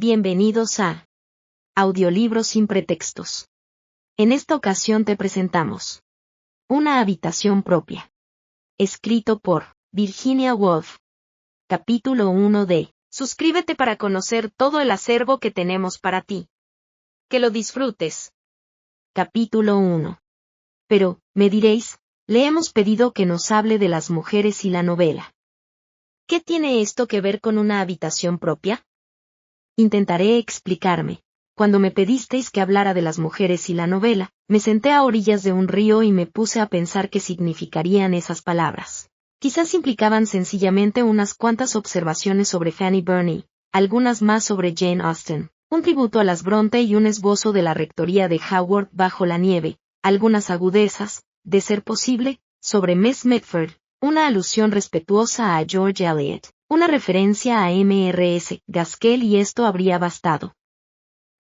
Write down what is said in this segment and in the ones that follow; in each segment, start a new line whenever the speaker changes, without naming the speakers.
Bienvenidos a Audiolibros sin pretextos. En esta ocasión te presentamos Una habitación propia. Escrito por Virginia Woolf. Capítulo 1 de Suscríbete para conocer todo el acervo que tenemos para ti. Que lo disfrutes. Capítulo 1. Pero, me diréis, le hemos pedido que nos hable de las mujeres y la novela. ¿Qué tiene esto que ver con una habitación propia? Intentaré explicarme. Cuando me pedisteis que hablara de las mujeres y la novela, me senté a orillas de un río y me puse a pensar qué significarían esas palabras. Quizás implicaban sencillamente unas cuantas observaciones sobre Fanny Burney, algunas más sobre Jane Austen, un tributo a las Bronte y un esbozo de la rectoría de Howard bajo la nieve, algunas agudezas, de ser posible, sobre Miss Mitford, una alusión respetuosa a George Eliot, una referencia a M.R.S. Gaskell y esto habría bastado.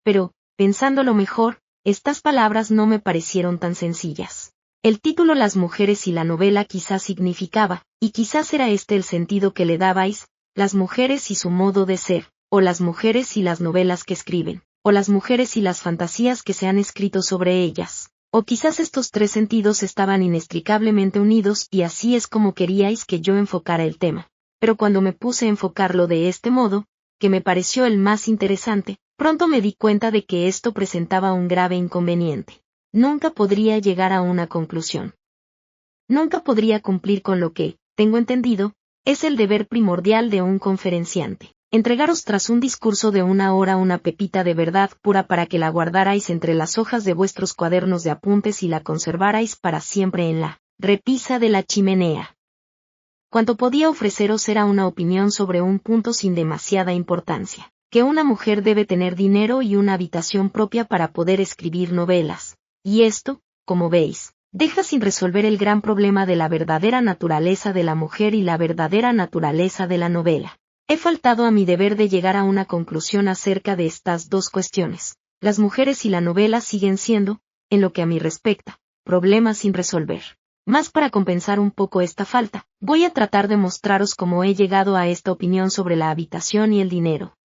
Pero, pensándolo mejor, estas palabras no me parecieron tan sencillas. El título Las mujeres y la novela quizás significaba, y quizás era este el sentido que le dabais, las mujeres y su modo de ser, o las mujeres y las novelas que escriben, o las mujeres y las fantasías que se han escrito sobre ellas. O quizás estos tres sentidos estaban inextricablemente unidos y así es como queríais que yo enfocara el tema. Pero cuando me puse a enfocarlo de este modo, que me pareció el más interesante, pronto me di cuenta de que esto presentaba un grave inconveniente. Nunca podría llegar a una conclusión. Nunca podría cumplir con lo que, tengo entendido, es el deber primordial de un conferenciante. Entregaros tras un discurso de una hora una pepita de verdad pura para que la guardarais entre las hojas de vuestros cuadernos de apuntes y la conservarais para siempre en la repisa de la chimenea. Cuanto podía ofreceros era una opinión sobre un punto sin demasiada importancia, que una mujer debe tener dinero y una habitación propia para poder escribir novelas. Y esto, como veis, deja sin resolver el gran problema de la verdadera naturaleza de la mujer y la verdadera naturaleza de la novela. He faltado a mi deber de llegar a una conclusión acerca de estas dos cuestiones. Las mujeres y la novela siguen siendo, en lo que a mí respecta, problemas sin resolver. Más para compensar un poco esta falta, voy a tratar de mostraros cómo he llegado a esta opinión sobre la habitación y el dinero.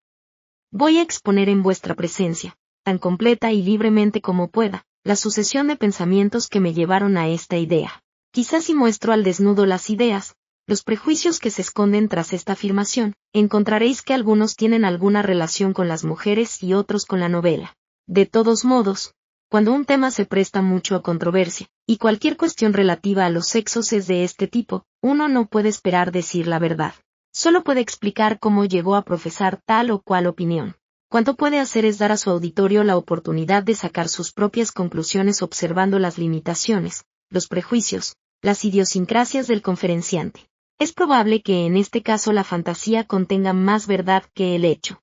Voy a exponer en vuestra presencia, tan completa y libremente como pueda, la sucesión de pensamientos que me llevaron a esta idea. Quizás si muestro al desnudo las ideas, los prejuicios que se esconden tras esta afirmación, encontraréis que algunos tienen alguna relación con las mujeres y otros con la novela. De todos modos, cuando un tema se presta mucho a controversia, y cualquier cuestión relativa a los sexos es de este tipo, uno no puede esperar decir la verdad. Solo puede explicar cómo llegó a profesar tal o cual opinión. Cuanto puede hacer es dar a su auditorio la oportunidad de sacar sus propias conclusiones observando las limitaciones, los prejuicios, las idiosincrasias del conferenciante. Es probable que en este caso la fantasía contenga más verdad que el hecho.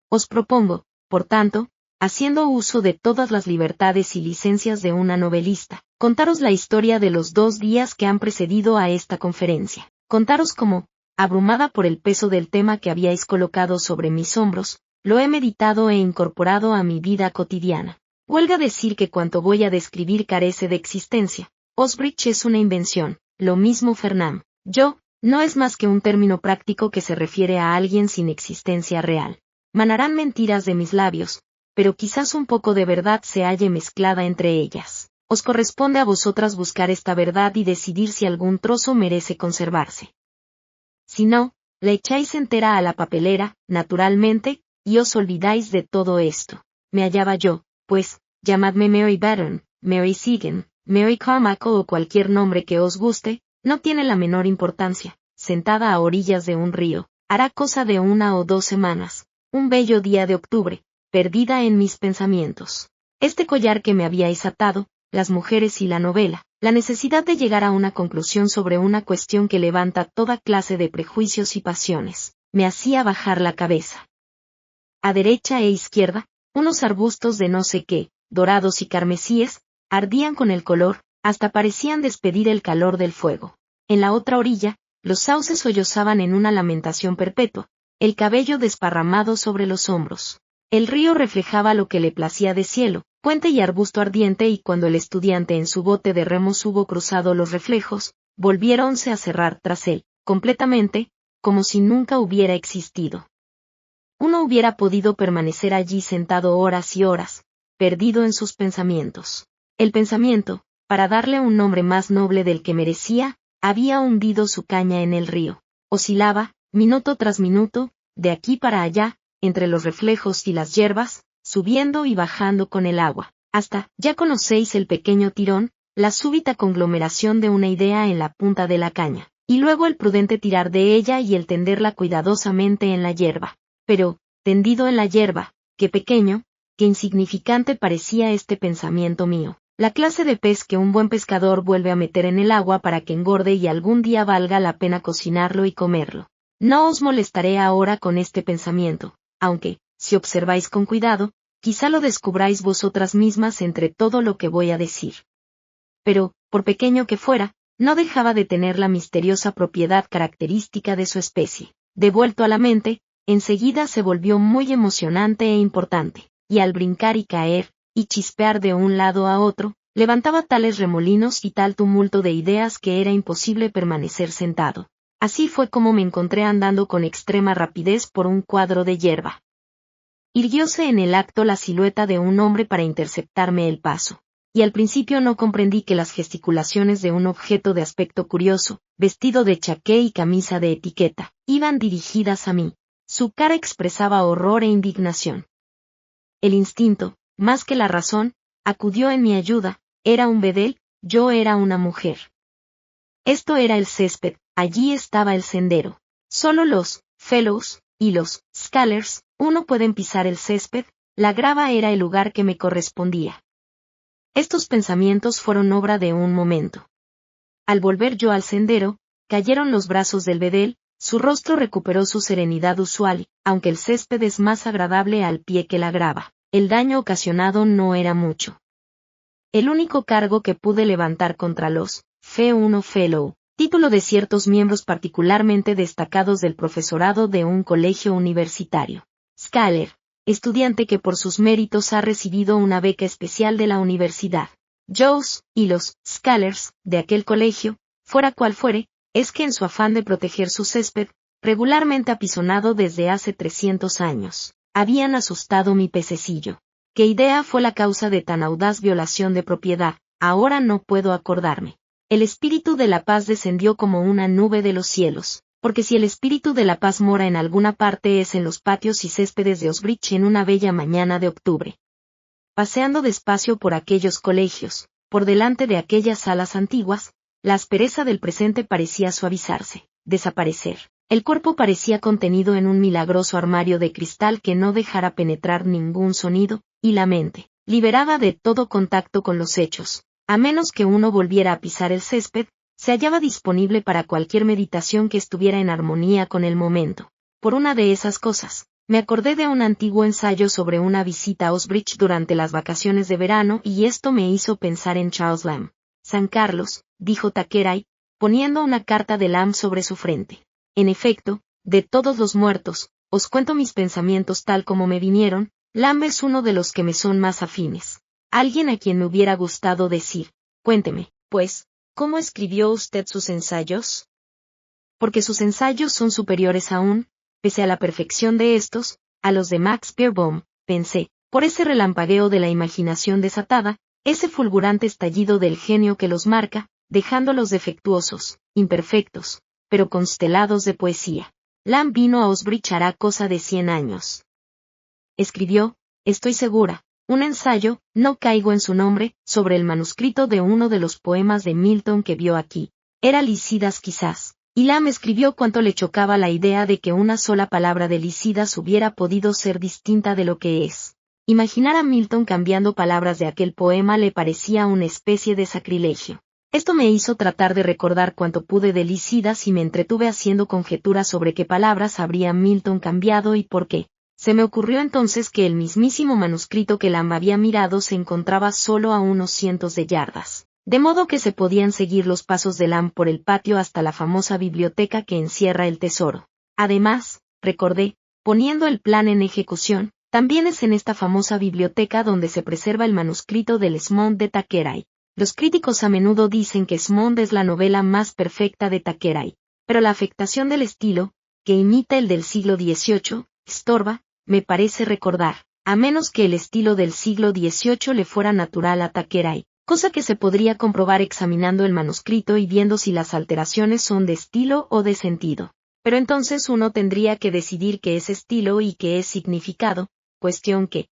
Os propongo, por tanto, haciendo uso de todas las libertades y licencias de una novelista, contaros la historia de los 2 días que han precedido a esta conferencia. Contaros cómo, abrumada por el peso del tema que habíais colocado sobre mis hombros, lo he meditado e incorporado a mi vida cotidiana. Huelga decir que cuanto voy a describir carece de existencia. Osbridge es una invención, lo mismo Fernand. Yo, no es más que un término práctico que se refiere a alguien sin existencia real. Manarán mentiras de mis labios, pero quizás un poco de verdad se halle mezclada entre ellas. Os corresponde a vosotras buscar esta verdad y decidir si algún trozo merece conservarse. Si no, la echáis entera a la papelera, naturalmente, y os olvidáis de todo esto. Me hallaba yo, pues, llamadme Mary Batten, Mary Segan, Mary Carmichael o cualquier nombre que os guste, no tiene la menor importancia, sentada a orillas de un río, hará cosa de 1 o 2 semanas, un bello día de octubre, perdida en mis pensamientos. Este collar que me habíais atado, las mujeres y la novela, la necesidad de llegar a una conclusión sobre una cuestión que levanta toda clase de prejuicios y pasiones, me hacía bajar la cabeza. A derecha e izquierda, unos arbustos de no sé qué, dorados y carmesíes, ardían con el color, hasta parecían despedir el calor del fuego. En la otra orilla, los sauces sollozaban en una lamentación perpetua, el cabello desparramado sobre los hombros. El río reflejaba lo que le placía de cielo, puente y arbusto ardiente y cuando el estudiante en su bote de remos hubo cruzado los reflejos, volviéronse a cerrar tras él, completamente, como si nunca hubiera existido. uno hubiera podido permanecer allí sentado horas y horas, perdido en sus pensamientos. El pensamiento, para darle un nombre más noble del que merecía, había hundido su caña en el río. Oscilaba, minuto tras minuto, de aquí para allá, entre los reflejos y las hierbas, subiendo y bajando con el agua, hasta, ya conocéis el pequeño tirón, la súbita conglomeración de una idea en la punta de la caña, y luego el prudente tirar de ella y el tenderla cuidadosamente en la hierba. Pero, tendido en la hierba, qué pequeño, qué insignificante parecía este pensamiento mío. La clase de pez que un buen pescador vuelve a meter en el agua para que engorde y algún día valga la pena cocinarlo y comerlo. No os molestaré ahora con este pensamiento, aunque, si observáis con cuidado, quizá lo descubráis vosotras mismas entre todo lo que voy a decir. Pero, por pequeño que fuera, no dejaba de tener la misteriosa propiedad característica de su especie. Devuelto a la mente, enseguida se volvió muy emocionante e importante, y al brincar y caer, y chispear de un lado a otro, levantaba tales remolinos y tal tumulto de ideas que era imposible permanecer sentado. Así fue como me encontré andando con extrema rapidez por un cuadro de hierba. Irguióse en el acto la silueta de un hombre para interceptarme el paso, y al principio no comprendí que las gesticulaciones de un objeto de aspecto curioso, vestido de chaqué y camisa de etiqueta, iban dirigidas a mí. Su cara expresaba horror e indignación. El instinto, más que la razón, acudió en mi ayuda. Era un bedel, yo era una mujer. Esto era el césped, allí estaba el sendero. Solo los fellows y los scholars, uno pueden pisar el césped, la grava era el lugar que me correspondía. Estos pensamientos fueron obra de un momento. Al volver yo al sendero, cayeron los brazos del bedel, su rostro recuperó su serenidad usual, aunque el césped es más agradable al pie que la grava. El daño ocasionado no era mucho. El único cargo que pude levantar contra los F1 Fellow, título de ciertos miembros particularmente destacados del profesorado de un colegio universitario. Scholar, estudiante que por sus méritos ha recibido una beca especial de la universidad. Joes, y los Scholars de aquel colegio, fuera cual fuere, es que en su afán de proteger su césped, regularmente apisonado desde hace 300 años, habían asustado mi pececillo. ¿Qué idea fue la causa de tan audaz violación de propiedad? Ahora no puedo acordarme. El espíritu de la paz descendió como una nube de los cielos, porque si el espíritu de la paz mora en alguna parte es en los patios y céspedes de Osbridge en una bella mañana de octubre. Paseando despacio por aquellos colegios, por delante de aquellas salas antiguas, la aspereza del presente parecía suavizarse, desaparecer. El cuerpo parecía contenido en un milagroso armario de cristal que no dejara penetrar ningún sonido, y la mente, liberada de todo contacto con los hechos, a menos que uno volviera a pisar el césped, se hallaba disponible para cualquier meditación que estuviera en armonía con el momento. Por una de esas cosas, me acordé de un antiguo ensayo sobre una visita a Osbridge durante las vacaciones de verano y esto me hizo pensar en Charles Lamb. San Carlos, dijo Thackeray, poniendo una carta de Lamb sobre su frente. En efecto, de todos los muertos, os cuento mis pensamientos tal como me vinieron, Lamb es uno de los que me son más afines. Alguien a quien me hubiera gustado decir, cuénteme, pues, ¿cómo escribió usted sus ensayos? Porque sus ensayos son superiores aún, pese a la perfección de estos, a los de Max Beerbohm, pensé, por ese relampagueo de la imaginación desatada, ese fulgurante estallido del genio que los marca, dejándolos defectuosos, imperfectos, pero constelados de poesía. Lamb vino a Osbridge hará cosa de 100 años. Escribió, estoy segura, un ensayo, no caigo en su nombre, sobre el manuscrito de uno de los poemas de Milton que vio aquí. Era Lycidas quizás, y Lamb escribió cuanto le chocaba la idea de que una sola palabra de Lycidas hubiera podido ser distinta de lo que es. Imaginar a Milton cambiando palabras de aquel poema le parecía una especie de sacrilegio. Esto me hizo tratar de recordar cuanto pude de Lycidas y me entretuve haciendo conjeturas sobre qué palabras habría Milton cambiado y por qué. Se me ocurrió entonces que el mismísimo manuscrito que Lamb había mirado se encontraba solo a unos cientos de yardas, de modo que se podían seguir los pasos de Lamb por el patio hasta la famosa biblioteca que encierra el tesoro. Además, recordé, poniendo el plan en ejecución, también es en esta famosa biblioteca donde se preserva el manuscrito del Esmond de Thackeray. Los críticos a menudo dicen que Esmond es la novela más perfecta de Thackeray, pero la afectación del estilo, que imita el del siglo XVIII, estorba, me parece recordar, a menos que el estilo del siglo XVIII le fuera natural a Thackeray, cosa que se podría comprobar examinando el manuscrito y viendo si las alteraciones son de estilo o de sentido. Pero entonces uno tendría que decidir qué es estilo y qué es significado, cuestión que.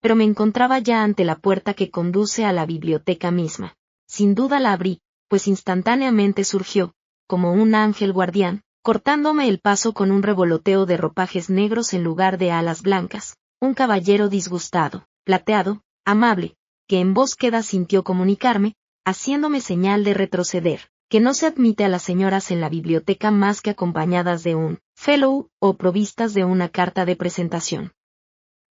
Pero me encontraba ya ante la puerta que conduce a la biblioteca misma. Sin duda la abrí, pues instantáneamente surgió, como un ángel guardián, cortándome el paso con un revoloteo de ropajes negros en lugar de alas blancas, un caballero disgustado, plateado, amable, que en voz queda sintió comunicarme, haciéndome señal de retroceder, que no se admite a las señoras en la biblioteca más que acompañadas de un fellow o provistas de una carta de presentación.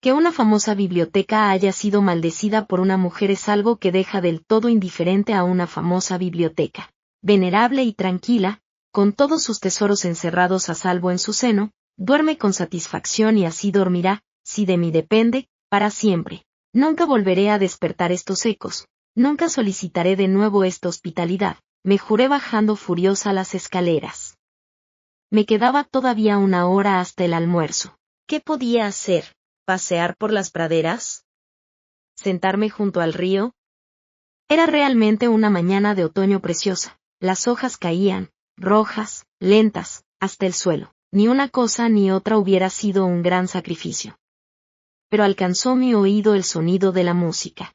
Que una famosa biblioteca haya sido maldecida por una mujer es algo que deja del todo indiferente a una famosa biblioteca, venerable y tranquila, con todos sus tesoros encerrados a salvo en su seno, duerme con satisfacción y así dormirá, si de mí depende, para siempre. Nunca volveré a despertar estos ecos, nunca solicitaré de nuevo esta hospitalidad, me juré bajando furiosa las escaleras. Me quedaba todavía una hora hasta el almuerzo. ¿Qué podía hacer? ¿Pasear por las praderas? ¿Sentarme junto al río? Era realmente una mañana de otoño preciosa. Las hojas caían, rojas, lentas, hasta el suelo. Ni una cosa ni otra hubiera sido un gran sacrificio. Pero alcanzó mi oído el sonido de la música.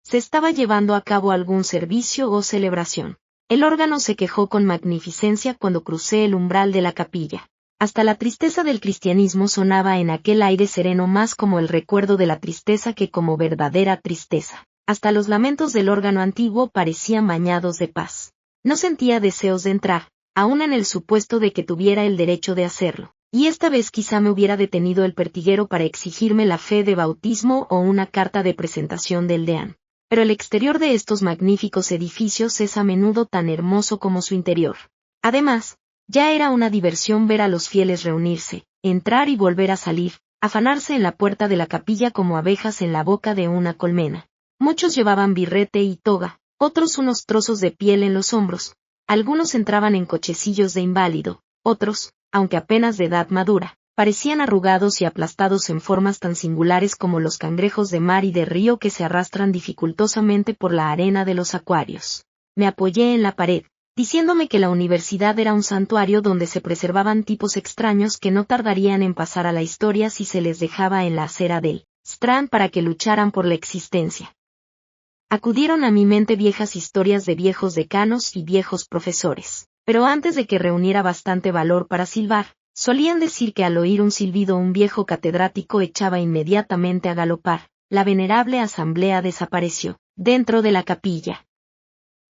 Se estaba llevando a cabo algún servicio o celebración. El órgano se quejó con magnificencia cuando crucé el umbral de la capilla. Hasta la tristeza del cristianismo sonaba en aquel aire sereno más como el recuerdo de la tristeza que como verdadera tristeza. Hasta los lamentos del órgano antiguo parecían bañados de paz. No sentía deseos de entrar, aun en el supuesto de que tuviera el derecho de hacerlo. Y esta vez quizá me hubiera detenido el pertiguero para exigirme la fe de bautismo o una carta de presentación del deán. Pero el exterior de estos magníficos edificios es a menudo tan hermoso como su interior. Además, ya era una diversión ver a los fieles reunirse, entrar y volver a salir, afanarse en la puerta de la capilla como abejas en la boca de una colmena. Muchos llevaban birrete y toga, otros unos trozos de piel en los hombros, algunos entraban en cochecillos de inválido, otros, aunque apenas de edad madura, parecían arrugados y aplastados en formas tan singulares como los cangrejos de mar y de río que se arrastran dificultosamente por la arena de los acuarios. Me apoyé en la pared, diciéndome que la universidad era un santuario donde se preservaban tipos extraños que no tardarían en pasar a la historia si se les dejaba en la acera del Strand para que lucharan por la existencia. Acudieron a mi mente viejas historias de viejos decanos y viejos profesores, pero antes de que reuniera bastante valor para silbar, solían decir que al oír un silbido un viejo catedrático echaba inmediatamente a galopar. La venerable asamblea desapareció, dentro de la capilla.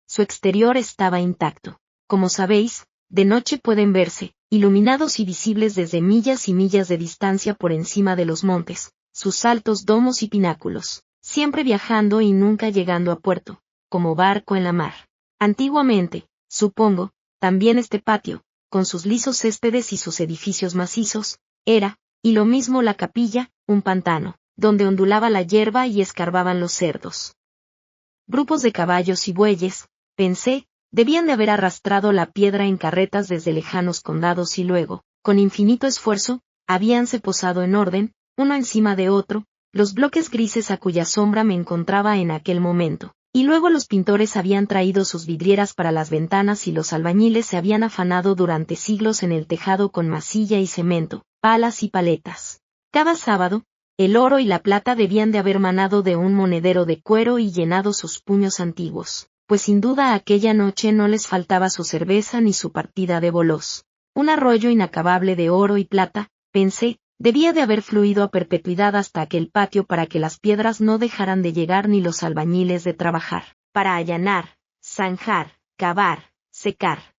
Su exterior estaba intacto. Como sabéis, de noche pueden verse, iluminados y visibles desde millas y millas de distancia por encima de los montes, sus altos domos y pináculos, siempre viajando y nunca llegando a puerto, como barco en la mar. Antiguamente, supongo, también este patio, con sus lisos céspedes y sus edificios macizos, era, y lo mismo la capilla, un pantano, donde ondulaba la hierba y escarbaban los cerdos. Grupos de caballos y bueyes, pensé, debían de haber arrastrado la piedra en carretas desde lejanos condados y luego, con infinito esfuerzo, habíanse posado en orden, uno encima de otro, los bloques grises a cuya sombra me encontraba en aquel momento. Y luego los pintores habían traído sus vidrieras para las ventanas y los albañiles se habían afanado durante siglos en el tejado con masilla y cemento, palas y paletas. Cada sábado, el oro y la plata debían de haber manado de un monedero de cuero y llenado sus puños antiguos, pues sin duda aquella noche no les faltaba su cerveza ni su partida de bolos. Un arroyo inacabable de oro y plata, pensé, debía de haber fluido a perpetuidad hasta aquel patio para que las piedras no dejaran de llegar ni los albañiles de trabajar, para allanar, zanjar, cavar, secar.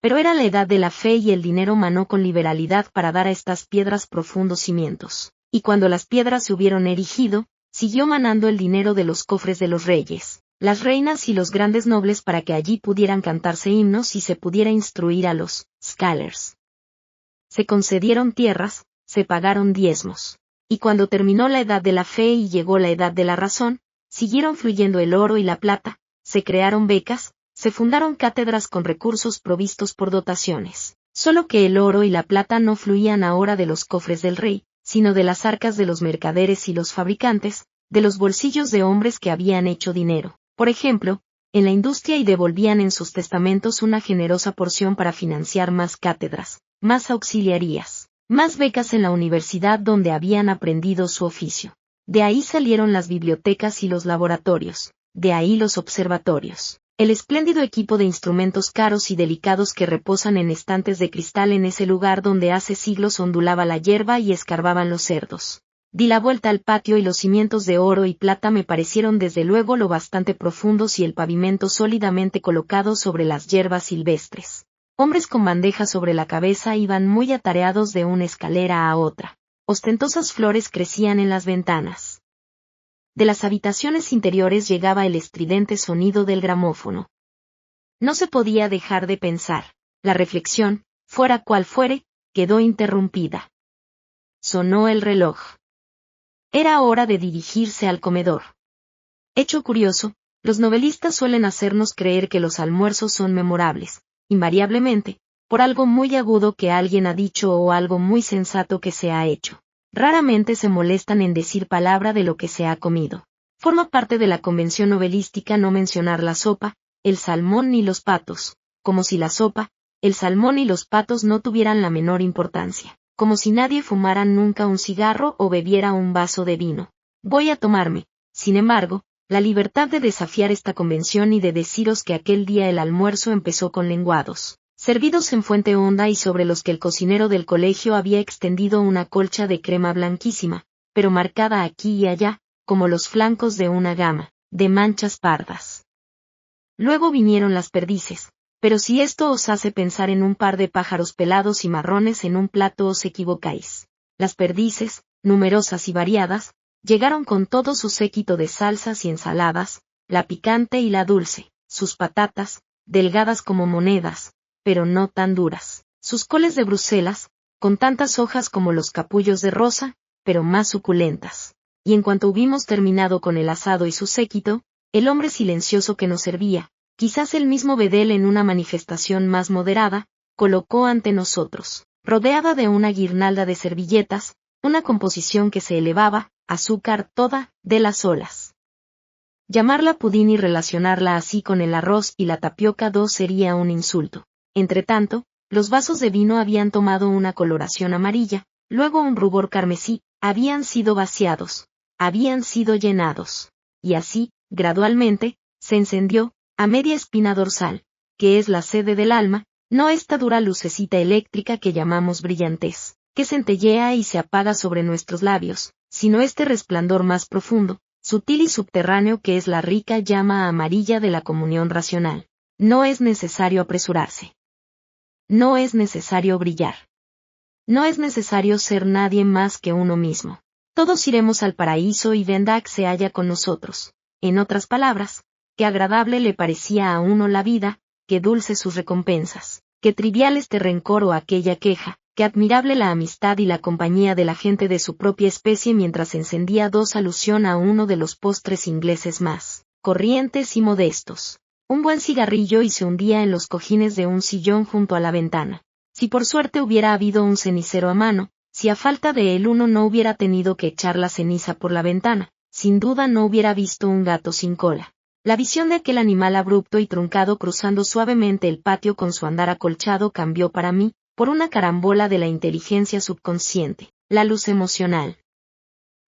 Pero era la edad de la fe y el dinero manó con liberalidad para dar a estas piedras profundos cimientos, y cuando las piedras se hubieron erigido, siguió manando el dinero de los cofres de los reyes, las reinas y los grandes nobles para que allí pudieran cantarse himnos y se pudiera instruir a los scholars. Se concedieron tierras, se pagaron diezmos. Y cuando terminó la edad de la fe y llegó la edad de la razón, siguieron fluyendo el oro y la plata, se crearon becas, se fundaron cátedras con recursos provistos por dotaciones. Solo que el oro y la plata no fluían ahora de los cofres del rey, sino de las arcas de los mercaderes y los fabricantes, de los bolsillos de hombres que habían hecho dinero, por ejemplo, en la industria y devolvían en sus testamentos una generosa porción para financiar más cátedras, más auxiliarías, más becas en la universidad donde habían aprendido su oficio. De ahí salieron las bibliotecas y los laboratorios, de ahí los observatorios, el espléndido equipo de instrumentos caros y delicados que reposan en estantes de cristal en ese lugar donde hace siglos ondulaba la hierba y escarbaban los cerdos. Di la vuelta al patio y los cimientos de oro y plata me parecieron desde luego lo bastante profundos y el pavimento sólidamente colocado sobre las hierbas silvestres. Hombres con bandejas sobre la cabeza iban muy atareados de una escalera a otra. Ostentosas flores crecían en las ventanas. De las habitaciones interiores llegaba el estridente sonido del gramófono. No se podía dejar de pensar. La reflexión, fuera cual fuere, quedó interrumpida. Sonó el reloj. Era hora de dirigirse al comedor. Hecho curioso, los novelistas suelen hacernos creer que los almuerzos son memorables, invariablemente, por algo muy agudo que alguien ha dicho o algo muy sensato que se ha hecho. Raramente se molestan en decir palabra de lo que se ha comido. Forma parte de la convención novelística no mencionar la sopa, el salmón ni los patos, como si la sopa, el salmón y los patos no tuvieran la menor importancia, como si nadie fumara nunca un cigarro o bebiera un vaso de vino. Voy a tomarme, sin embargo, la libertad de desafiar esta convención y de deciros que aquel día el almuerzo empezó con lenguados, servidos en fuente honda y sobre los que el cocinero del colegio había extendido una colcha de crema blanquísima, pero marcada aquí y allá, como los flancos de una gama, de manchas pardas. Luego vinieron las perdices, pero si esto os hace pensar en un par de pájaros pelados y marrones en un plato os equivocáis. Las perdices, numerosas y variadas, llegaron con todo su séquito de salsas y ensaladas, la picante y la dulce, sus patatas, delgadas como monedas, pero no tan duras, sus coles de Bruselas, con tantas hojas como los capullos de rosa, pero más suculentas. Y en cuanto hubimos terminado con el asado y su séquito, el hombre silencioso que nos servía, quizás el mismo Bedel en una manifestación más moderada, colocó ante nosotros, rodeada de una guirnalda de servilletas, una composición que se elevaba, azúcar toda, de las olas. Llamarla pudín y relacionarla así con el arroz y la tapioca sería un insulto. Entretanto, los vasos de vino habían tomado una coloración amarilla, luego un rubor carmesí, habían sido vaciados, habían sido llenados, y así, gradualmente, se encendió, a media espina dorsal, que es la sede del alma, no esta dura lucecita eléctrica que llamamos brillantez, que centellea y se apaga sobre nuestros labios, sino este resplandor más profundo, sutil y subterráneo que es la rica llama amarilla de la comunión racional. No es necesario apresurarse. No es necesario brillar. No es necesario ser nadie más que uno mismo. Todos iremos al paraíso y Vendak se halla con nosotros. En otras palabras, qué agradable le parecía a uno la vida, qué dulce sus recompensas, qué trivial este rencor o aquella queja, qué admirable la amistad y la compañía de la gente de su propia especie mientras encendía alusión a uno de los postres ingleses más corrientes y modestos. Un buen cigarrillo y se hundía en los cojines de un sillón junto a la ventana. Si por suerte hubiera habido un cenicero a mano, si a falta de él uno no hubiera tenido que echar la ceniza por la ventana, sin duda no hubiera visto un gato sin cola. La visión de aquel animal abrupto y truncado cruzando suavemente el patio con su andar acolchado cambió para mí, por una carambola de la inteligencia subconsciente, la luz emocional.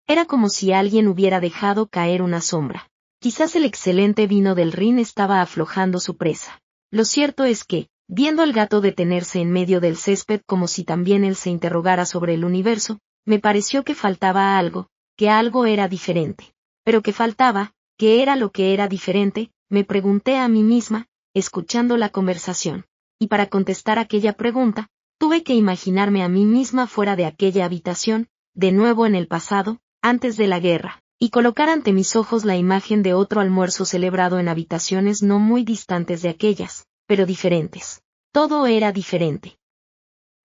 Era como si alguien hubiera dejado caer una sombra. Quizás el excelente vino del Rin estaba aflojando su presa. Lo cierto es que, viendo al gato detenerse en medio del césped como si también él se interrogara sobre el universo, me pareció que faltaba algo, que algo era diferente. Pero que faltaba, que era lo que era diferente, me pregunté a mí misma, escuchando la conversación. Y para contestar aquella pregunta, tuve que imaginarme a mí misma fuera de aquella habitación, de nuevo en el pasado, antes de la guerra, y colocar ante mis ojos la imagen de otro almuerzo celebrado en habitaciones no muy distantes de aquellas, pero diferentes. Todo era diferente.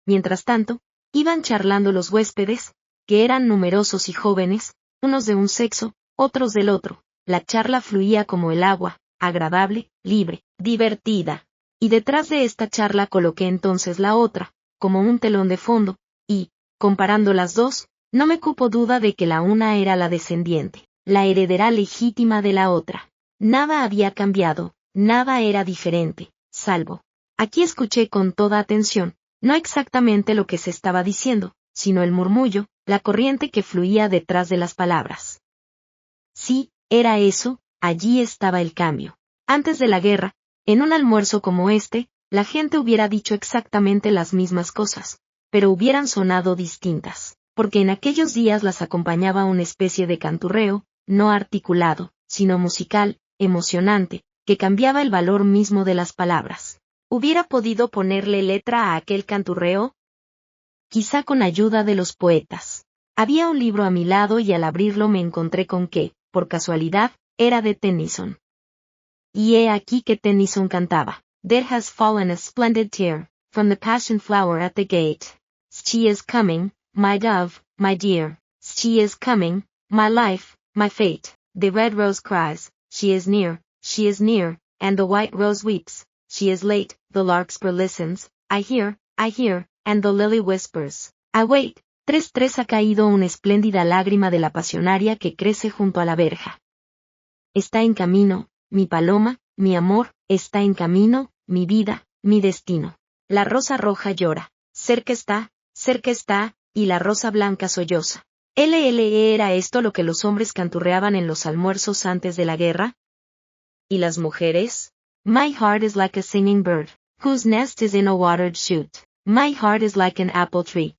Mientras tanto, iban charlando los huéspedes, que eran numerosos y jóvenes, unos de un sexo, otros del otro. La charla fluía como el agua, agradable, libre, divertida. Y detrás de esta charla coloqué entonces la otra, como un telón de fondo, y, comparando las dos, No me cupo duda de que la una era la descendiente, la heredera legítima de la otra. Nada había cambiado, nada era diferente, salvo. Aquí escuché con toda atención, no exactamente lo que se estaba diciendo, sino el murmullo, la corriente que fluía detrás de las palabras. Sí, era eso, allí estaba el cambio. Antes de la guerra, en un almuerzo como este, la gente hubiera dicho exactamente las mismas cosas, pero hubieran sonado distintas, porque en aquellos días las acompañaba una especie de canturreo, no articulado, sino musical, emocionante, que cambiaba el valor mismo de las palabras. ¿Hubiera podido ponerle letra a aquel canturreo? Quizá con ayuda de los poetas. Había un libro a mi lado y al abrirlo me encontré con que, por casualidad, era de Tennyson. Y he aquí que Tennyson cantaba. There has fallen a splendid tear, from the passion flower at the gate. She is coming, my dove, my dear. She is coming, my life, my fate. The red rose cries, she is near, and the white rose weeps, she is late. The larkspur listens, I hear, and the lily whispers, I wait. 3:3 ha caído una espléndida lágrima de la pasionaria que crece junto a la verja. Está en camino, mi paloma, mi amor, está en camino, mi vida, mi destino. La rosa roja llora, cerca está, y la rosa blanca solloza. ¿Era esto lo que los hombres canturreaban en los almuerzos antes de la guerra? ¿Y las mujeres? My heart is like a singing bird, whose nest is in a watered shoot. My heart is like an apple tree,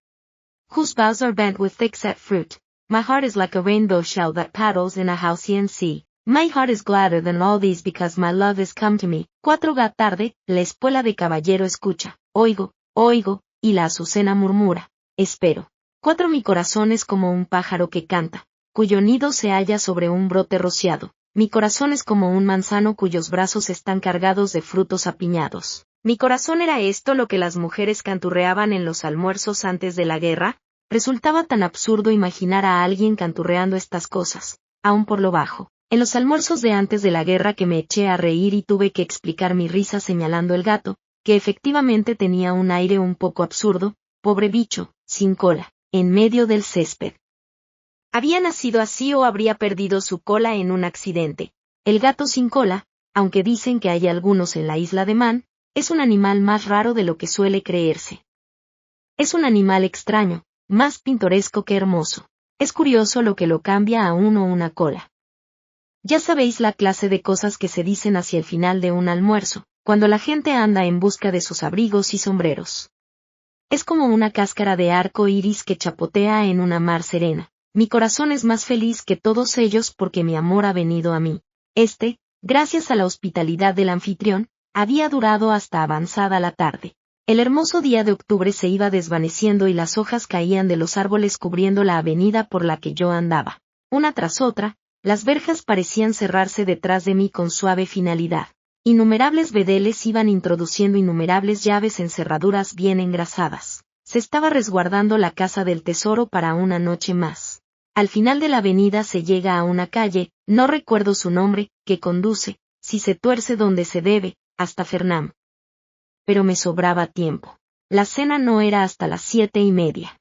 whose boughs are bent with thick-set fruit. My heart is like a rainbow shell that paddles in a halcyon sea. My heart is gladder than all these because my love is come to me. 4 tarde, la espuela de caballero escucha. Oigo, y la azucena murmura. Espero. 4 mi corazón es como un pájaro que canta, cuyo nido se halla sobre un brote rociado. Mi corazón es como un manzano cuyos brazos están cargados de frutos apiñados. ¿Mi corazón era esto lo que las mujeres canturreaban en los almuerzos antes de la guerra? Resultaba tan absurdo imaginar a alguien canturreando estas cosas, aún por lo bajo. En los almuerzos de antes de la guerra que me eché a reír y tuve que explicar mi risa señalando el gato, que efectivamente tenía un aire un poco absurdo, pobre bicho, sin cola, en medio del césped. ¿Había nacido así o habría perdido su cola en un accidente? El gato sin cola, aunque dicen que hay algunos en la isla de Man, es un animal más raro de lo que suele creerse. Es un animal extraño, más pintoresco que hermoso. Es curioso lo que lo cambia a uno una cola. Ya sabéis la clase de cosas que se dicen hacia el final de un almuerzo, cuando la gente anda en busca de sus abrigos y sombreros. Es como una cáscara de arco iris que chapotea en una mar serena. Mi corazón es más feliz que todos ellos porque mi amor ha venido a mí. Gracias a la hospitalidad del anfitrión, había durado hasta avanzada la tarde. El hermoso día de octubre se iba desvaneciendo y las hojas caían de los árboles cubriendo la avenida por la que yo andaba. Una tras otra, las verjas parecían cerrarse detrás de mí con suave finalidad. Innumerables bedeles iban introduciendo innumerables llaves en cerraduras bien engrasadas. Se estaba resguardando la casa del tesoro para una noche más. Al final de la avenida se llega a una calle, no recuerdo su nombre, que conduce, si se tuerce donde se debe, hasta Fernam. Pero me sobraba tiempo. La cena no era hasta las 7:30.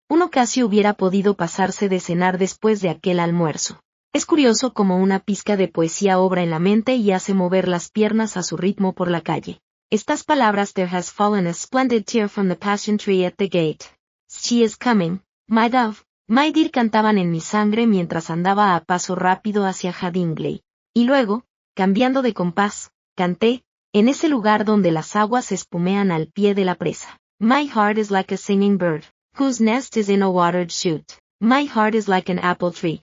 Uno casi hubiera podido pasarse de cenar después de aquel almuerzo. Es curioso cómo una pizca de poesía obra en la mente y hace mover las piernas a su ritmo por la calle. Estas palabras There has fallen a splendid tear from the passion tree at the gate. She is coming, my dove, my dear cantaban en mi sangre mientras andaba a paso rápido hacia Hadingley. Y luego, cambiando de compás, canté, en ese lugar donde las aguas espumean al pie de la presa. My heart is like a singing bird, whose nest is in a watered shoot. My heart is like an apple tree.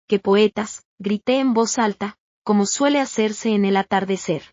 ¡Qué poetas!, grité en voz alta, como suele hacerse en el atardecer.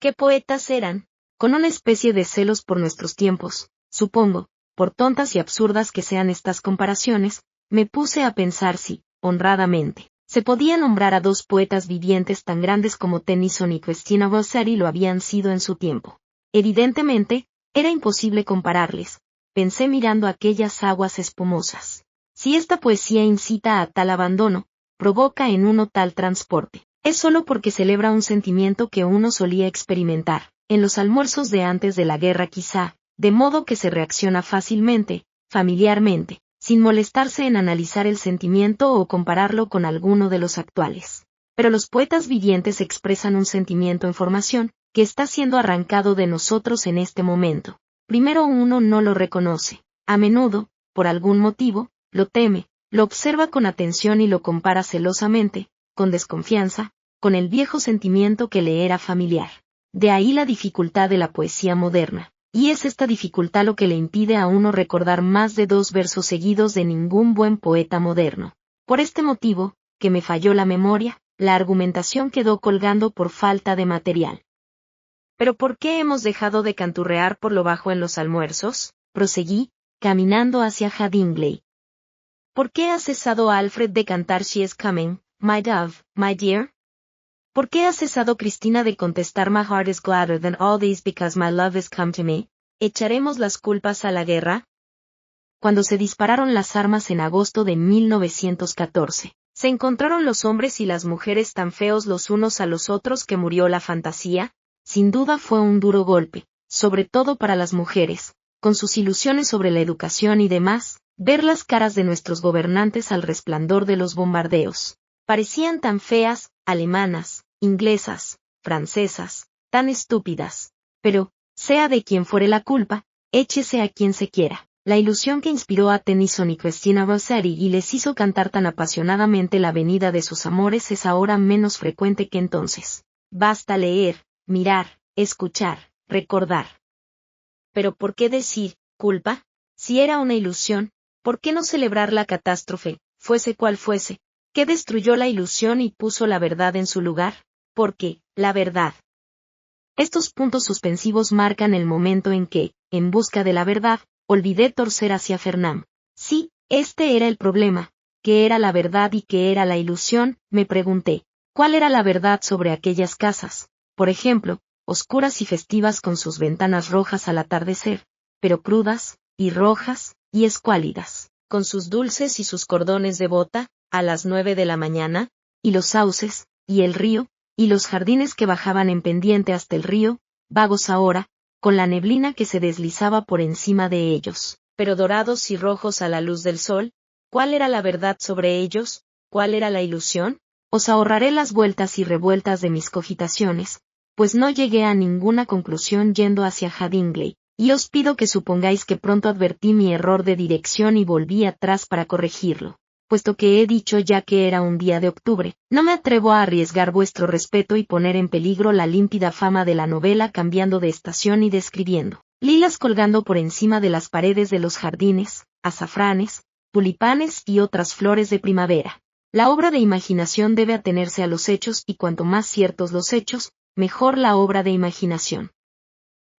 ¿Qué poetas eran? Con una especie de celos por nuestros tiempos, supongo, por tontas y absurdas que sean estas comparaciones, me puse a pensar si, honradamente, se podía nombrar a 2 poetas vivientes tan grandes como Tennyson y Christina Rossetti lo habían sido en su tiempo. Evidentemente, era imposible compararles, pensé mirando aquellas aguas espumosas. Si esta poesía incita a tal abandono, provoca en uno tal transporte, es solo porque celebra un sentimiento que uno solía experimentar, en los almuerzos de antes de la guerra quizá, de modo que se reacciona fácilmente, familiarmente, sin molestarse en analizar el sentimiento o compararlo con alguno de los actuales. Pero los poetas vivientes expresan un sentimiento en formación, que está siendo arrancado de nosotros en este momento. Primero uno no lo reconoce. A menudo, por algún motivo, lo teme, lo observa con atención y lo compara celosamente, con desconfianza, con el viejo sentimiento que le era familiar. De ahí la dificultad de la poesía moderna. Y es esta dificultad lo que le impide a uno recordar más de 2 versos seguidos de ningún buen poeta moderno. Por este motivo, que me falló la memoria, la argumentación quedó colgando por falta de material. ¿Pero por qué hemos dejado de canturrear por lo bajo en los almuerzos? Proseguí, caminando hacia Hadingley. ¿Por qué ha cesado Alfred de cantar She is coming, my dove, my dear? ¿Por qué ha cesado Cristina de contestar My heart is gladder than all these because my love is come to me? ¿Echaremos las culpas a la guerra? Cuando se dispararon las armas en agosto de 1914, ¿se encontraron los hombres y las mujeres tan feos los unos a los otros que murió la fantasía? Sin duda fue un duro golpe, sobre todo para las mujeres, con sus ilusiones sobre la educación y demás, ver las caras de nuestros gobernantes al resplandor de los bombardeos. Parecían tan feas, alemanas, inglesas, francesas, tan estúpidas. Pero, sea de quien fuere la culpa, échese a quien se quiera. La ilusión que inspiró a Tennyson y Christina Rossetti y les hizo cantar tan apasionadamente la venida de sus amores es ahora menos frecuente que entonces. Basta leer, mirar, escuchar, recordar. Pero ¿por qué decir, culpa? Si era una ilusión, ¿por qué no celebrar la catástrofe, fuese cual fuese, que destruyó la ilusión y puso la verdad en su lugar? Porque, la verdad. Estos puntos suspensivos marcan el momento en que, en busca de la verdad, olvidé torcer hacia Fernand. Sí, este era el problema. ¿Qué era la verdad y qué era la ilusión? Me pregunté. ¿Cuál era la verdad sobre aquellas casas? Por ejemplo, oscuras y festivas con sus ventanas rojas al atardecer, pero crudas, y rojas, y escuálidas, con sus dulces y sus cordones de bota, a las 9 de la mañana, y los sauces, y el río, y los jardines que bajaban en pendiente hasta el río, vagos ahora, con la neblina que se deslizaba por encima de ellos, pero dorados y rojos a la luz del sol. ¿Cuál era la verdad sobre ellos? ¿Cuál era la ilusión? Os ahorraré las vueltas y revueltas de mis cogitaciones, pues no llegué a ninguna conclusión yendo hacia Hadingley, y os pido que supongáis que pronto advertí mi error de dirección y volví atrás para corregirlo. Puesto que he dicho ya que era un día de octubre, no me atrevo a arriesgar vuestro respeto y poner en peligro la límpida fama de la novela cambiando de estación y describiendo lilas colgando por encima de las paredes de los jardines, azafranes, tulipanes y otras flores de primavera. La obra de imaginación debe atenerse a los hechos y cuanto más ciertos los hechos, mejor la obra de imaginación.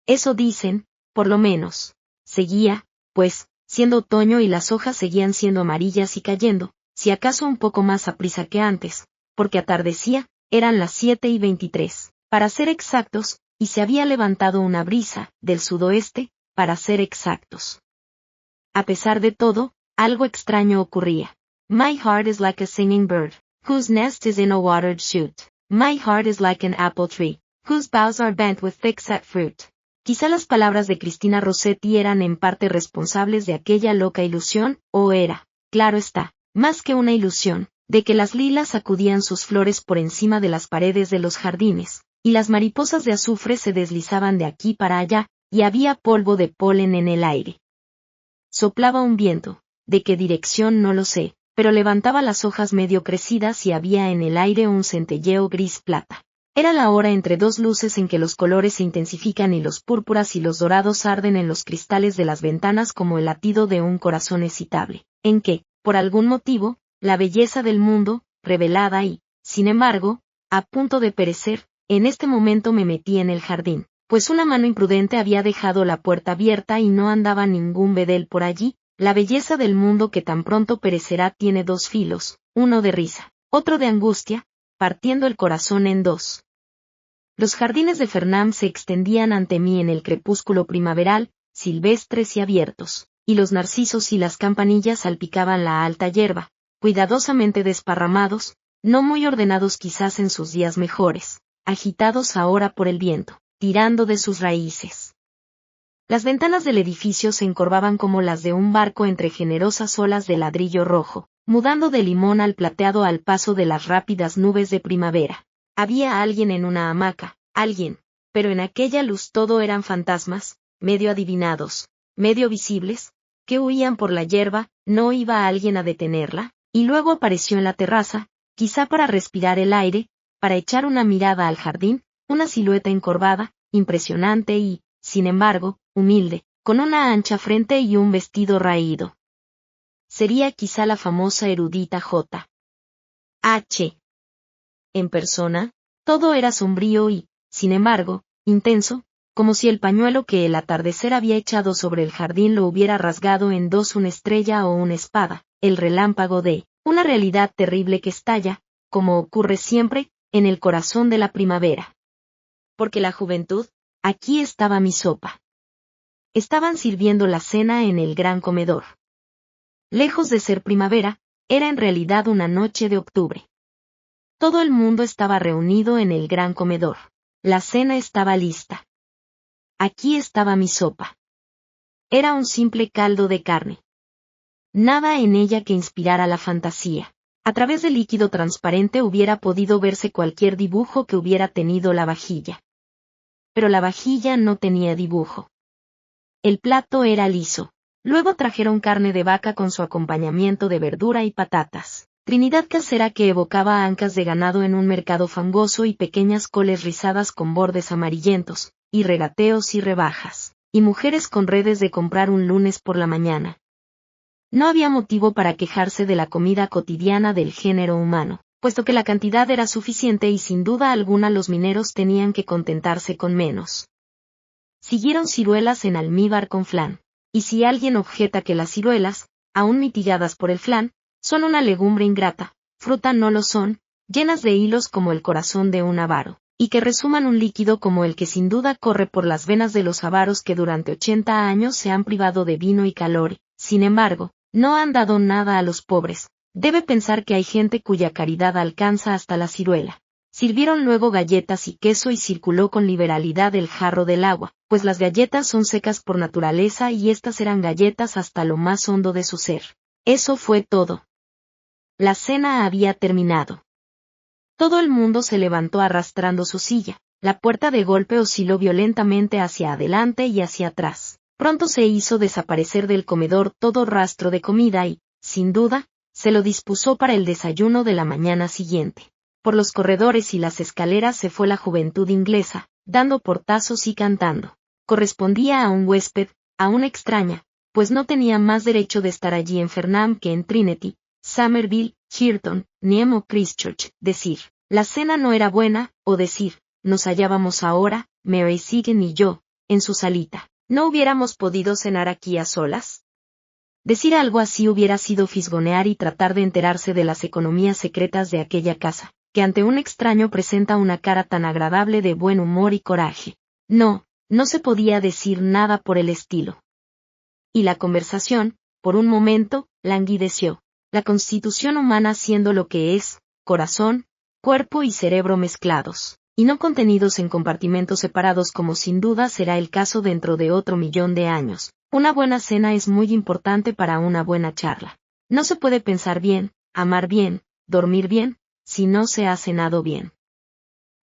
Eso dicen, por lo menos. Seguía, pues, siendo otoño y las hojas seguían siendo amarillas y cayendo, si acaso un poco más aprisa que antes, porque atardecía, eran las 7:23, para ser exactos, y se había levantado una brisa, del sudoeste, para ser exactos. A pesar de todo, algo extraño ocurría. My heart is like a singing bird, whose nest is in a watered shoot. My heart is like an apple tree, whose boughs are bent with thick set fruit. Quizá las palabras de Christina Rossetti eran en parte responsables de aquella loca ilusión, o era, claro está, más que una ilusión, de que las lilas sacudían sus flores por encima de las paredes de los jardines, y las mariposas de azufre se deslizaban de aquí para allá, y había polvo de polen en el aire. Soplaba un viento, de qué dirección no lo sé, pero levantaba las hojas medio crecidas y había en el aire un centelleo gris-plata. Era la hora entre 2 luces en que los colores se intensifican y los púrpuras y los dorados arden en los cristales de las ventanas como el latido de un corazón excitable, en que, por algún motivo, la belleza del mundo, revelada y, sin embargo, a punto de perecer, en este momento me metí en el jardín, pues una mano imprudente había dejado la puerta abierta y no andaba ningún bedel por allí. La belleza del mundo que tan pronto perecerá tiene 2 filos, uno de risa, otro de angustia, partiendo el corazón en 2. Los jardines de Fernand se extendían ante mí en el crepúsculo primaveral, silvestres y abiertos, y los narcisos y las campanillas salpicaban la alta hierba, cuidadosamente desparramados, no muy ordenados quizás en sus días mejores, agitados ahora por el viento, tirando de sus raíces. Las ventanas del edificio se encorvaban como las de un barco entre generosas olas de ladrillo rojo, mudando de limón al plateado al paso de las rápidas nubes de primavera. Había alguien en una hamaca, alguien, pero en aquella luz todo eran fantasmas, medio adivinados, medio visibles, que huían por la hierba. ¿No iba alguien a detenerla? Y luego apareció en la terraza, quizá para respirar el aire, para echar una mirada al jardín, una silueta encorvada, impresionante y, sin embargo, humilde, con una ancha frente y un vestido raído. Sería quizá la famosa erudita J. H. En persona, todo era sombrío y, sin embargo, intenso, como si el pañuelo que el atardecer había echado sobre el jardín lo hubiera rasgado en dos, una estrella o una espada, el relámpago de una realidad terrible que estalla, como ocurre siempre, en el corazón de la primavera. Porque la juventud, aquí estaba mi sopa. Estaban sirviendo la cena en el gran comedor. Lejos de ser primavera, era en realidad una noche de octubre. Todo el mundo estaba reunido en el gran comedor. La cena estaba lista. Aquí estaba mi sopa. Era un simple caldo de carne. Nada en ella que inspirara la fantasía. A través del líquido transparente hubiera podido verse cualquier dibujo que hubiera tenido la vajilla. Pero la vajilla no tenía dibujo. El plato era liso. Luego trajeron carne de vaca con su acompañamiento de verdura y patatas. Trinidad casera que evocaba ancas de ganado en un mercado fangoso y pequeñas coles rizadas con bordes amarillentos, y regateos y rebajas, y mujeres con redes de comprar un lunes por la mañana. No había motivo para quejarse de la comida cotidiana del género humano, puesto que la cantidad era suficiente y sin duda alguna los mineros tenían que contentarse con menos. Siguieron ciruelas en almíbar con flan, y si alguien objeta que las ciruelas, aún mitigadas por el flan, son una legumbre ingrata, fruta no lo son, llenas de hilos como el corazón de un avaro, y que resuman un líquido como el que sin duda corre por las venas de los avaros que durante 80 años se han privado de vino y calor, sin embargo, no han dado nada a los pobres. Debe pensar que hay gente cuya caridad alcanza hasta la ciruela. Sirvieron luego galletas y queso y circuló con liberalidad el jarro del agua, pues las galletas son secas por naturaleza y estas eran galletas hasta lo más hondo de su ser. Eso fue todo. La cena había terminado. Todo el mundo se levantó arrastrando su silla. La puerta de golpe osciló violentamente hacia adelante y hacia atrás. Pronto se hizo desaparecer del comedor todo rastro de comida y, sin duda, se lo dispuso para el desayuno de la mañana siguiente. Por los corredores y las escaleras se fue la juventud inglesa, dando portazos y cantando. Correspondía a un huésped, a una extraña, pues no tenía más derecho de estar allí en Fernham que en Trinity, Somerville, Chirton, Niem o Christchurch. Decir, la cena no era buena, o decir, nos hallábamos ahora, Mary Sigen y yo, en su salita. ¿No hubiéramos podido cenar aquí a solas? Decir algo así hubiera sido fisgonear y tratar de enterarse de las economías secretas de aquella casa, que ante un extraño presenta una cara tan agradable de buen humor y coraje. No, no se podía decir nada por el estilo. Y la conversación, por un momento, languideció. La constitución humana siendo lo que es, corazón, cuerpo y cerebro mezclados, y no contenidos en compartimentos separados como sin duda será el caso dentro de otro 1.000.000 de años. Una buena cena es muy importante para una buena charla. No se puede pensar bien, amar bien, dormir bien, si no se ha cenado bien.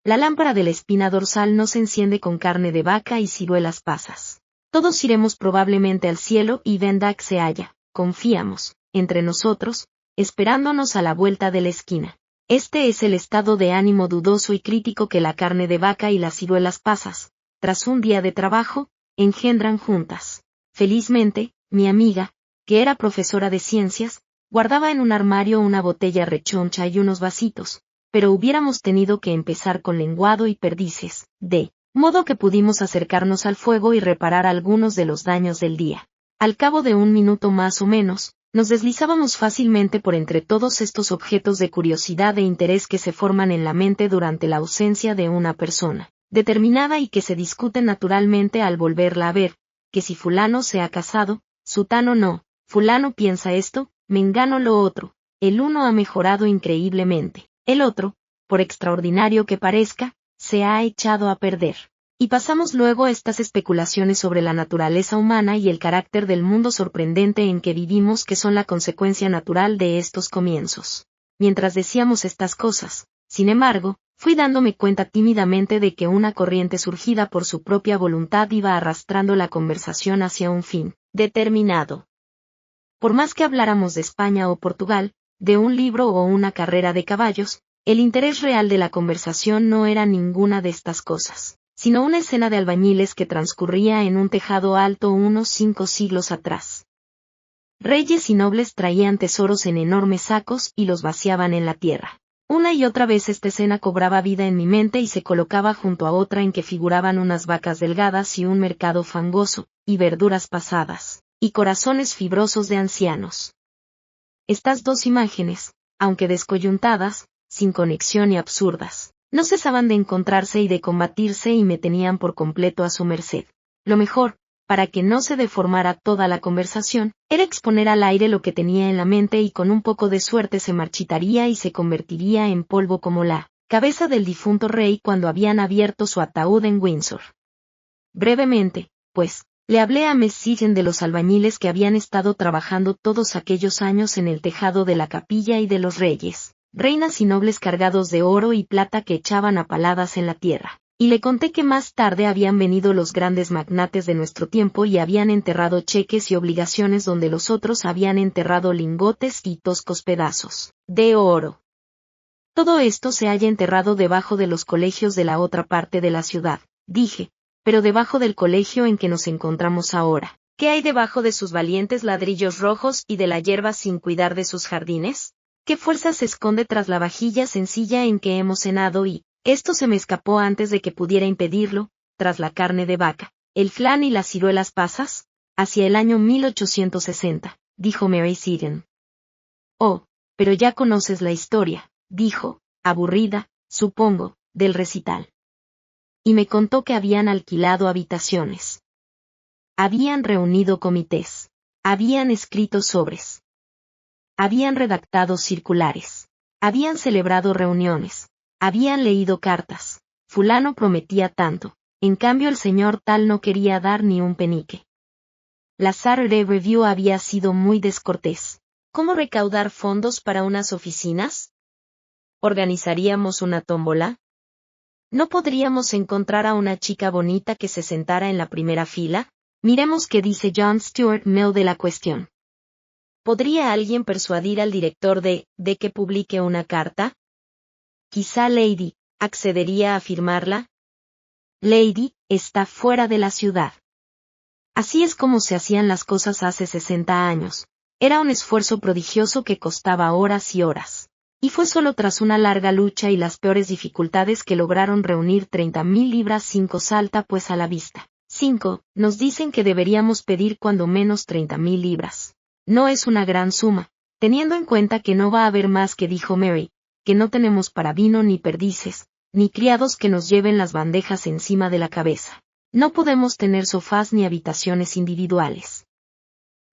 La lámpara de la espina dorsal no se enciende con carne de vaca y ciruelas pasas. Todos iremos probablemente al cielo y Vendac se halla, confiamos, entre nosotros, esperándonos a la vuelta de la esquina. Este es el estado de ánimo dudoso y crítico que la carne de vaca y las ciruelas pasas, tras un día de trabajo, engendran juntas. Felizmente, mi amiga, que era profesora de ciencias, guardaba en un armario una botella rechoncha y unos vasitos, pero hubiéramos tenido que empezar con lenguado y perdices, de modo que pudimos acercarnos al fuego y reparar algunos de los daños del día. Al cabo de un minuto más o menos, nos deslizábamos fácilmente por entre todos estos objetos de curiosidad e interés que se forman en la mente durante la ausencia de una persona determinada y que se discuten naturalmente al volverla a ver, que si fulano se ha casado, sutano no, fulano piensa esto, mengano lo otro, el uno ha mejorado increíblemente, el otro, por extraordinario que parezca, se ha echado a perder. Y pasamos luego a estas especulaciones sobre la naturaleza humana y el carácter del mundo sorprendente en que vivimos, que son la consecuencia natural de estos comienzos. Mientras decíamos estas cosas, sin embargo, fui dándome cuenta tímidamente de que una corriente surgida por su propia voluntad iba arrastrando la conversación hacia un fin determinado. Por más que habláramos de España o Portugal, de un libro o una carrera de caballos, el interés real de la conversación no era ninguna de estas cosas, sino una escena de albañiles que transcurría en un tejado alto unos 5 siglos atrás. Reyes y nobles traían tesoros en enormes sacos y los vaciaban en la tierra. Una y otra vez esta escena cobraba vida en mi mente y se colocaba junto a otra en que figuraban unas vacas delgadas y un mercado fangoso, y verduras pasadas, y corazones fibrosos de ancianos. Estas dos imágenes, aunque descoyuntadas, sin conexión y absurdas, no cesaban de encontrarse y de combatirse y me tenían por completo a su merced. Lo mejor, para que no se deformara toda la conversación, era exponer al aire lo que tenía en la mente y con un poco de suerte se marchitaría y se convertiría en polvo como la cabeza del difunto rey cuando habían abierto su ataúd en Windsor. Brevemente, pues, le hablé a Miss Siggen de los albañiles que habían estado trabajando todos aquellos años en el tejado de la capilla y de los reyes, reinas y nobles cargados de oro y plata que echaban a paladas en la tierra. Y le conté que más tarde habían venido los grandes magnates de nuestro tiempo y habían enterrado cheques y obligaciones donde los otros habían enterrado lingotes y toscos pedazos de oro. Todo esto se halla enterrado debajo de los colegios de la otra parte de la ciudad, dije, pero debajo del colegio en que nos encontramos ahora. ¿Qué hay debajo de sus valientes ladrillos rojos y de la hierba sin cuidar de sus jardines? ¿Qué fuerza se esconde tras la vajilla sencilla en que hemos cenado y, esto se me escapó antes de que pudiera impedirlo, tras la carne de vaca, el flan y las ciruelas pasas? Hacia el año 1860, dijo Mary Siggen. Oh, pero ya conoces la historia, dijo, aburrida, supongo, del recital. Y me contó que habían alquilado habitaciones. Habían reunido comités. Habían escrito sobres. Habían redactado circulares. Habían celebrado reuniones. Habían leído cartas. Fulano prometía tanto, en cambio el señor tal no quería dar ni un penique. La Saturday Review había sido muy descortés. ¿Cómo recaudar fondos para unas oficinas? ¿Organizaríamos una tómbola? ¿No podríamos encontrar a una chica bonita que se sentara en la primera fila? Miremos qué dice John Stuart Mill de la cuestión. ¿Podría alguien persuadir al director de que publique una carta? Quizá Lady accedería a firmarla. Lady está fuera de la ciudad. Así es como se hacían las cosas hace 60 años. Era un esfuerzo prodigioso que costaba horas y horas. Y fue solo tras una larga lucha y las peores dificultades que lograron reunir 30.000 libras. 5 salta pues a la vista. 5, nos dicen que deberíamos pedir cuando menos 30.000 libras. No es una gran suma, teniendo en cuenta que no va a haber más que dijo Mary, que no tenemos para vino ni perdices, ni criados que nos lleven las bandejas encima de la cabeza. No podemos tener sofás ni habitaciones individuales.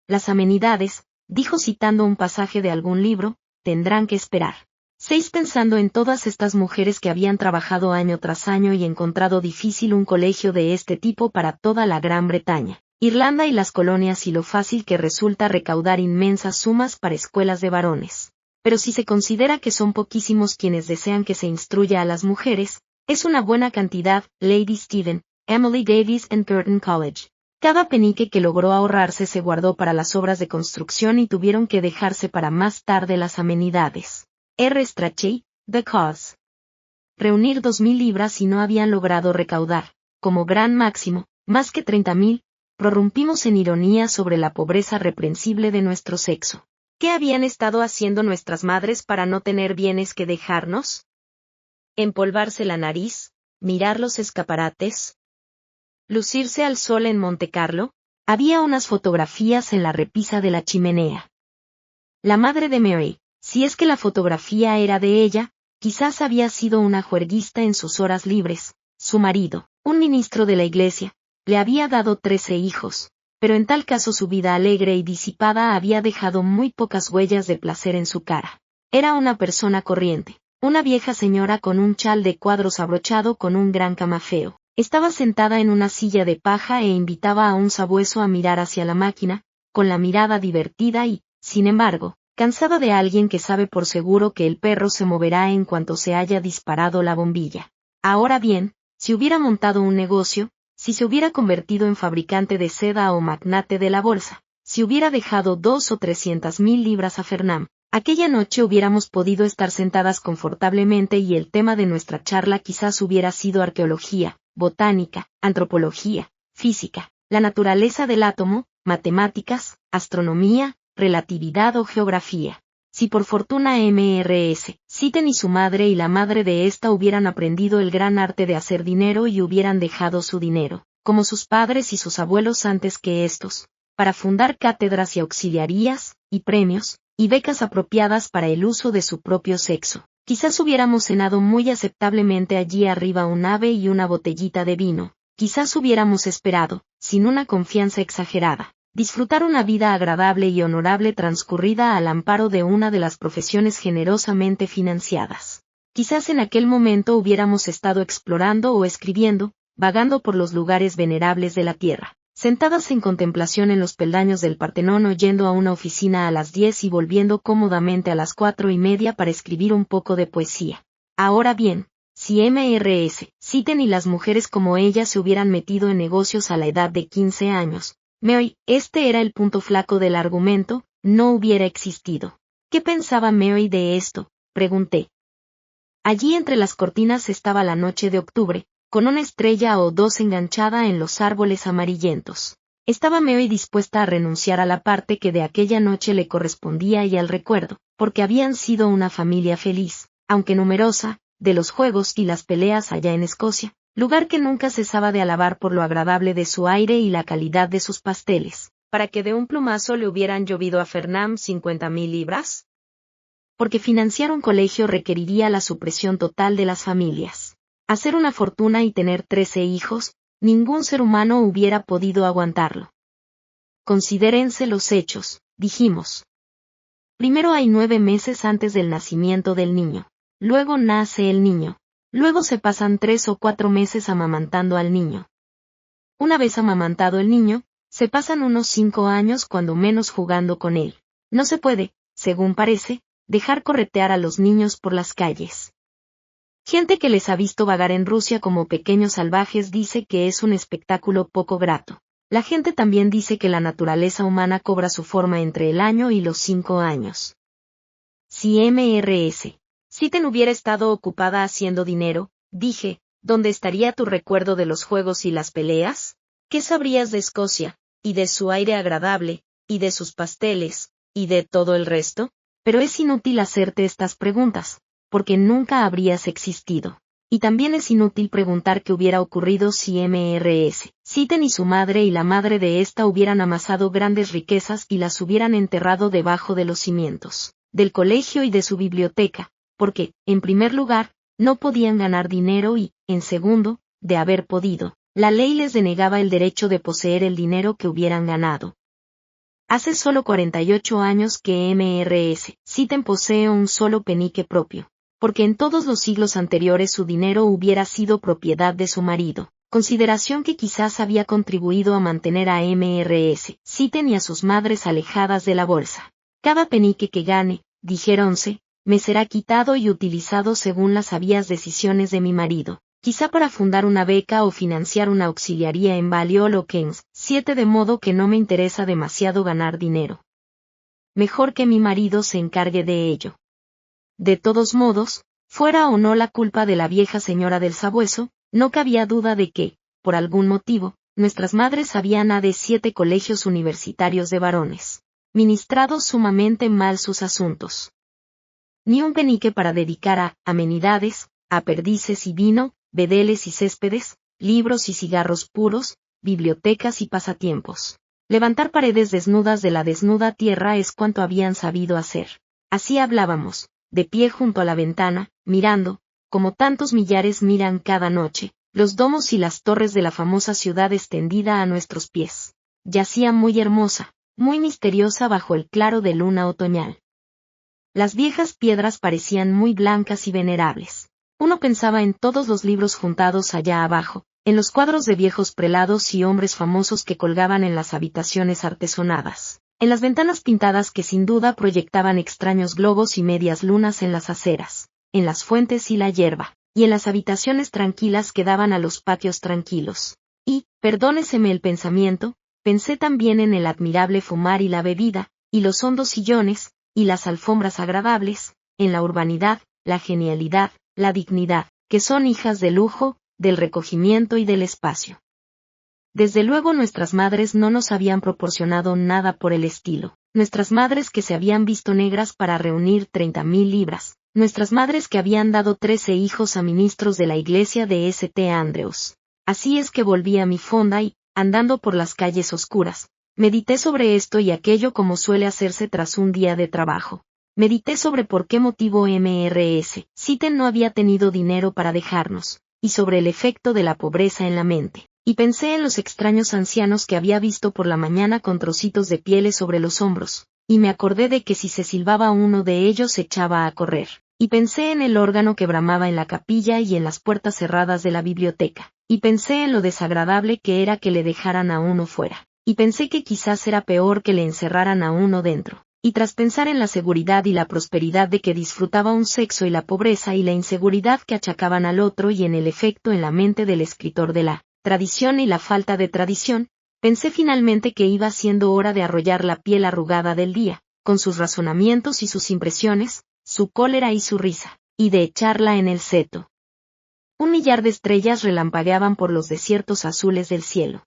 Las amenidades, dijo citando un pasaje de algún libro, tendrán que esperar. 6 pensando en todas estas mujeres que habían trabajado año tras año y encontrado difícil un colegio de este tipo para toda la Gran Bretaña, Irlanda y las colonias y lo fácil que resulta recaudar inmensas sumas para escuelas de varones. Pero si se considera que son poquísimos quienes desean que se instruya a las mujeres, es una buena cantidad. Lady Stephen, Emily Davies and Girton College. Cada penique que logró ahorrarse se guardó para las obras de construcción y tuvieron que dejarse para más tarde las amenidades. R. Strachey, The Cause. Reunir 2.000 libras y no habían logrado recaudar, como gran máximo, más que 30.000, prorrumpimos en ironía sobre la pobreza reprensible de nuestro sexo. ¿Qué habían estado haciendo nuestras madres para no tener bienes que dejarnos? ¿Empolvarse la nariz? ¿Mirar los escaparates? ¿Lucirse al sol en Montecarlo? Había unas fotografías en la repisa de la chimenea. La madre de Mary, si es que la fotografía era de ella, quizás había sido una juerguista en sus horas libres. Su marido, un ministro de la iglesia, le había dado 13 hijos. Pero en tal caso su vida alegre y disipada había dejado muy pocas huellas de placer en su cara. Era una persona corriente, una vieja señora con un chal de cuadros abrochado con un gran camafeo, Estaba sentada en una silla de paja e invitaba a un sabueso a mirar hacia la máquina, con la mirada divertida y, sin embargo, cansada de alguien que sabe por seguro que el perro se moverá en cuanto se haya disparado la bombilla. Ahora bien, si hubiera montado un negocio, si se hubiera convertido en fabricante de seda o magnate de la bolsa, si hubiera dejado 200 o 300,000 libras a Fernand, aquella noche hubiéramos podido estar sentadas confortablemente y el tema de nuestra charla quizás hubiera sido arqueología, botánica, antropología, física, la naturaleza del átomo, matemáticas, astronomía, relatividad o geografía. Si por fortuna Mrs. Seton y su madre y la madre de ésta hubieran aprendido el gran arte de hacer dinero y hubieran dejado su dinero, como sus padres y sus abuelos antes que estos, para fundar cátedras y auxiliarías, y premios, y becas apropiadas para el uso de su propio sexo, quizás hubiéramos cenado muy aceptablemente allí arriba un ave y una botellita de vino, quizás hubiéramos esperado, sin una confianza exagerada, disfrutar una vida agradable y honorable transcurrida al amparo de una de las profesiones generosamente financiadas. Quizás en aquel momento hubiéramos estado explorando o escribiendo, vagando por los lugares venerables de la tierra, sentadas en contemplación en los peldaños del Partenón o yendo a una oficina a las 10 y volviendo cómodamente a las 4:30 para escribir un poco de poesía. Ahora bien, si Mrs. Seton y las mujeres como ella se hubieran metido en negocios a la edad de 15 años, este era el punto flaco del argumento, no hubiera existido. ¿Qué pensaba Mary de esto?, pregunté. Allí entre las cortinas estaba la noche de octubre, con una estrella o dos enganchada en los árboles amarillentos. Estaba Mary dispuesta a renunciar a la parte que de aquella noche le correspondía y al recuerdo, porque habían sido una familia feliz, aunque numerosa, de los juegos y las peleas allá en Escocia, lugar que nunca cesaba de alabar por lo agradable de su aire y la calidad de sus pasteles, para que de un plumazo le hubieran llovido a Fernand 50,000 libras. Porque financiar un colegio requeriría la supresión total de las familias. Hacer una fortuna y tener 13 hijos, ningún ser humano hubiera podido aguantarlo. Considérense los hechos, dijimos. Primero hay 9 meses antes del nacimiento del niño. Luego nace el niño. Luego se pasan 3 o 4 meses amamantando al niño. Una vez amamantado el niño, se pasan unos 5 años cuando menos jugando con él. No se puede, según parece, dejar corretear a los niños por las calles. Gente que les ha visto vagar en Rusia como pequeños salvajes dice que es un espectáculo poco grato. La gente también dice que la naturaleza humana cobra su forma entre el año y los 5 años. Si Mrs. Seton hubiera estado ocupada haciendo dinero, dije, ¿dónde estaría tu recuerdo de los juegos y las peleas? ¿Qué sabrías de Escocia, y de su aire agradable, y de sus pasteles, y de todo el resto? Pero es inútil hacerte estas preguntas, porque nunca habrías existido. Y también es inútil preguntar qué hubiera ocurrido si Mrs. Seton y su madre y la madre de ésta hubieran amasado grandes riquezas y las hubieran enterrado debajo de los cimientos del colegio y de su biblioteca, porque, en primer lugar, no podían ganar dinero y, en segundo, de haber podido, la ley les denegaba el derecho de poseer el dinero que hubieran ganado. Hace solo 48 años que Mrs. Seton posee un solo penique propio, porque en todos los siglos anteriores su dinero hubiera sido propiedad de su marido, consideración que quizás había contribuido a mantener a Mrs. Seton y a sus madres alejadas de la bolsa. Cada penique que gane, dijéronse, me será quitado y utilizado según las sabias decisiones de mi marido, quizá para fundar una beca o financiar una auxiliaría en Balliol o Kings, 7 de modo que no me interesa demasiado ganar dinero. Mejor que mi marido se encargue de ello. De todos modos, fuera o no la culpa de la vieja señora del sabueso, no cabía duda de que, por algún motivo, nuestras madres habían de 7 colegios universitarios de varones, ministrado sumamente mal sus asuntos. Ni un penique para dedicar a amenidades, a perdices y vino, bedeles y céspedes, libros y cigarros puros, bibliotecas y pasatiempos. Levantar paredes desnudas de la desnuda tierra es cuanto habían sabido hacer. Así hablábamos, de pie junto a la ventana, mirando, como tantos millares miran cada noche, los domos y las torres de la famosa ciudad extendida a nuestros pies. Yacía muy hermosa, muy misteriosa bajo el claro de luna otoñal. Las viejas piedras parecían muy blancas y venerables. Uno pensaba en todos los libros juntados allá abajo, en los cuadros de viejos prelados y hombres famosos que colgaban en las habitaciones artesonadas, en las ventanas pintadas que sin duda proyectaban extraños globos y medias lunas en las aceras, en las fuentes y la hierba, y en las habitaciones tranquilas que daban a los patios tranquilos. Y, perdóneseme el pensamiento, pensé también en el admirable fumar y la bebida, y los hondos sillones, y las alfombras agradables, en la urbanidad, la genialidad, la dignidad, que son hijas del lujo, del recogimiento y del espacio. Desde luego nuestras madres no nos habían proporcionado nada por el estilo, nuestras madres que se habían visto negras para reunir 30,000 libras, nuestras madres que habían dado 13 hijos a ministros de la iglesia de St. Andrews. Así es que volví a mi fonda y, andando por las calles oscuras, medité sobre esto y aquello como suele hacerse tras un día de trabajo. Medité sobre por qué motivo Mrs. Seton no había tenido dinero para dejarnos, y sobre el efecto de la pobreza en la mente. Y pensé en los extraños ancianos que había visto por la mañana con trocitos de pieles sobre los hombros, y me acordé de que si se silbaba uno de ellos se echaba a correr. Y pensé en el órgano que bramaba en la capilla y en las puertas cerradas de la biblioteca. Y pensé en lo desagradable que era que le dejaran a uno fuera. Y pensé que quizás era peor que le encerraran a uno dentro. Y tras pensar en la seguridad y la prosperidad de que disfrutaba un sexo y la pobreza y la inseguridad que achacaban al otro y en el efecto en la mente del escritor de la tradición y la falta de tradición, pensé finalmente que iba siendo hora de arrollar la piel arrugada del día, con sus razonamientos y sus impresiones, su cólera y su risa, y de echarla en el seto. 1,000,000 de estrellas relampagueaban por los desiertos azules del cielo.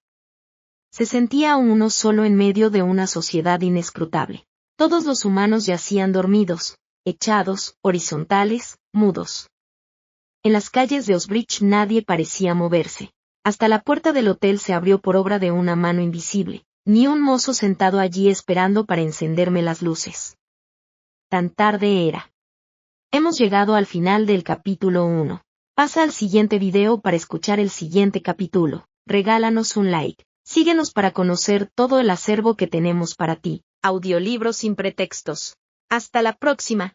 Se sentía uno solo en medio de una sociedad inescrutable. Todos los humanos yacían dormidos, echados, horizontales, mudos. En las calles de Osbridge nadie parecía moverse. Hasta la puerta del hotel se abrió por obra de una mano invisible, ni un mozo sentado allí esperando para encenderme las luces. Tan tarde era. Hemos llegado al final del capítulo 1. Pasa al siguiente video para escuchar el siguiente capítulo. Regálanos un like. Síguenos para conocer todo el acervo que tenemos para ti. Audiolibros sin pretextos. Hasta la próxima.